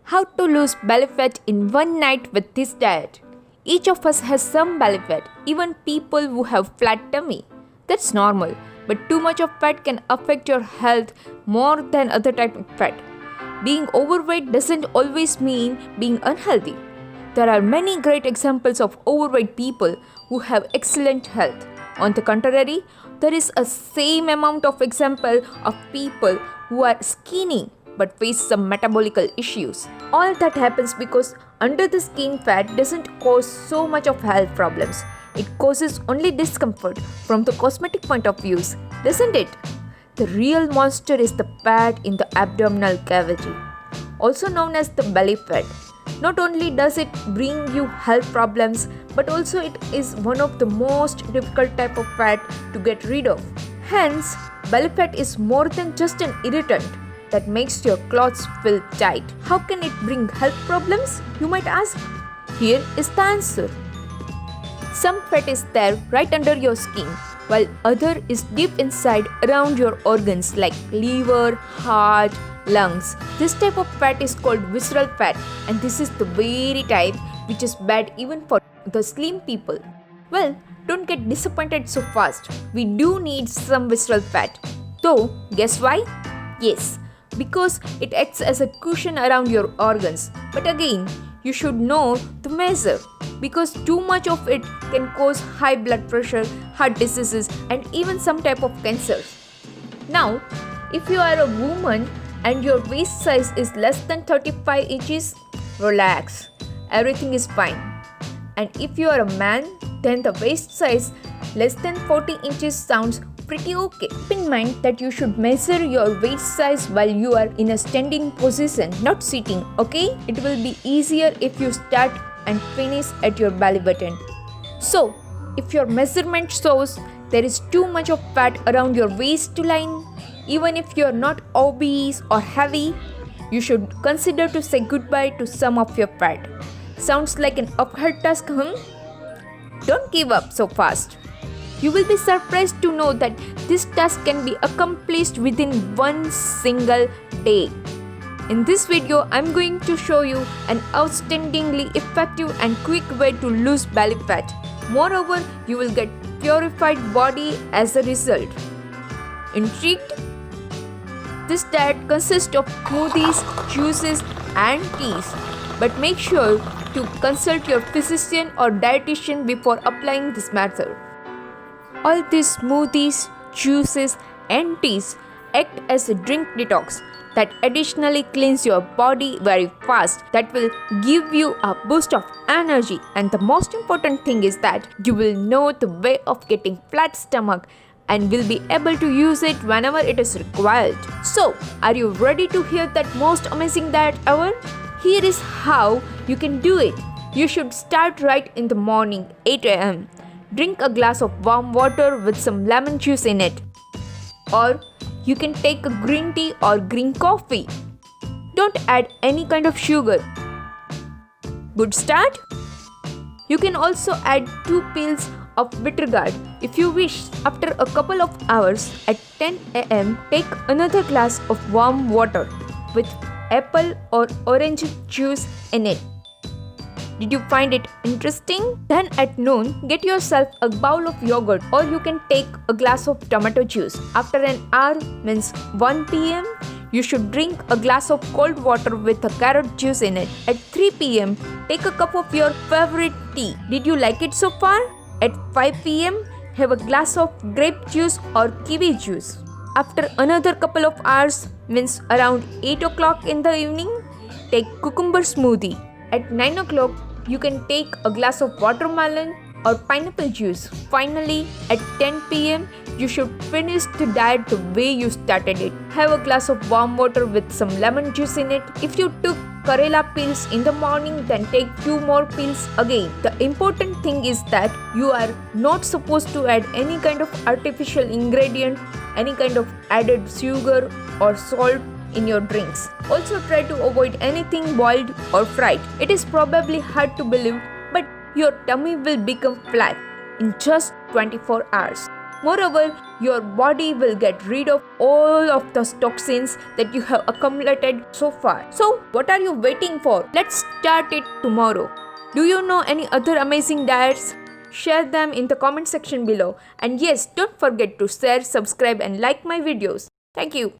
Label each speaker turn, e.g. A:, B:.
A: How to lose belly fat in one night with this diet. Each of us has some belly fat, even people who have flat tummy. That's normal, but too much of fat can affect your health more than other type of fat. Being overweight doesn't always mean being unhealthy. There are many great examples of overweight people who have excellent health. On the contrary, there is a same amount of example of people who are skinny but face some metabolical issues. All that happens because under the skin fat doesn't cause so much of health problems. It causes only discomfort from the cosmetic point of view, doesn't it? The real monster is the fat in the abdominal cavity, also known as the belly fat. Not only does it bring you health problems, but also it is one of the most difficult type of fat to get rid of. Hence, belly fat is more than just an irritant that makes your clothes feel tight. How can it bring health problems, you might ask? Here is the answer. Some fat is there right under your skin, while other is deep inside around your organs like liver, heart, lungs. This type of fat is called visceral fat, and this is the very type which is bad even for the slim people. Well, don't get disappointed so fast. We do need some visceral fat. Though, guess why? Yes, because it acts as a cushion around your organs. But again, you should know the measure, because too much of it can cause high blood pressure, heart diseases, and even some type of cancer. Now, if you are a woman and your waist size is less than 35 inches, relax. Everything is fine. And if you are a man, then the waist size less than 40 inches sounds pretty okay. Keep in mind that you should measure your waist size while you are in a standing position, not sitting, okay? It will be easier if you start and finish at your belly button. So, if your measurement shows there is too much of fat around your waistline, even if you are not obese or heavy, you should consider to say goodbye to some of your fat. Sounds like an uphill task, huh? Don't give up so fast. You will be surprised to know that this task can be accomplished within one single day. In this video, I'm going to show you an outstandingly effective and quick way to lose belly fat. Moreover, you will get purified body as a result. Intrigued? This diet consists of smoothies, juices, and teas. But make sure to consult your physician or dietitian before applying this method. All these smoothies, juices, and teas act as a drink detox that additionally cleans your body very fast. That will give you a boost of energy, and the most important thing is that you will know the way of getting flat stomach and will be able to use it whenever it is required. So, are you ready to hear that most amazing diet ever? Here is how you can do it. You should start right in the morning, 8 a.m. Drink a glass of warm water with some lemon juice in it. Or you can take a green tea or green coffee. Don't add any kind of sugar. Good start? You can also add 2 pills of bitter gourd if you wish. After a couple of hours at 10 a.m., take another glass of warm water with apple or orange juice in it. Did you find it interesting? Then at noon, get yourself a bowl of yogurt, or you can take a glass of tomato juice. After an hour, means 1 p.m., you should drink a glass of cold water with a carrot juice in it. At 3 p.m., take a cup of your favorite tea. Did you like it so far? At 5 p.m., have a glass of grape juice or kiwi juice. After another couple of hours, means around 8 o'clock in the evening, take cucumber smoothie. At 9 o'clock, you can take a glass of watermelon or pineapple juice. Finally, at 10 p.m., you should finish the diet the way you started it. Have a glass of warm water with some lemon juice in it. If you took Karela pills in the morning, then take 2 more pills again. The important thing is that you are not supposed to add any kind of artificial ingredient, any kind of added sugar or salt in your drinks. Also try to avoid anything boiled or fried. It is probably hard to believe, but your tummy will become flat in just 24 hours. Moreover, your body will get rid of all of those toxins that you have accumulated so far. So, what are you waiting for? Let's start it tomorrow. Do you know any other amazing diets? Share them in the comment section below. And yes, don't forget to share, subscribe, and like my videos. Thank you.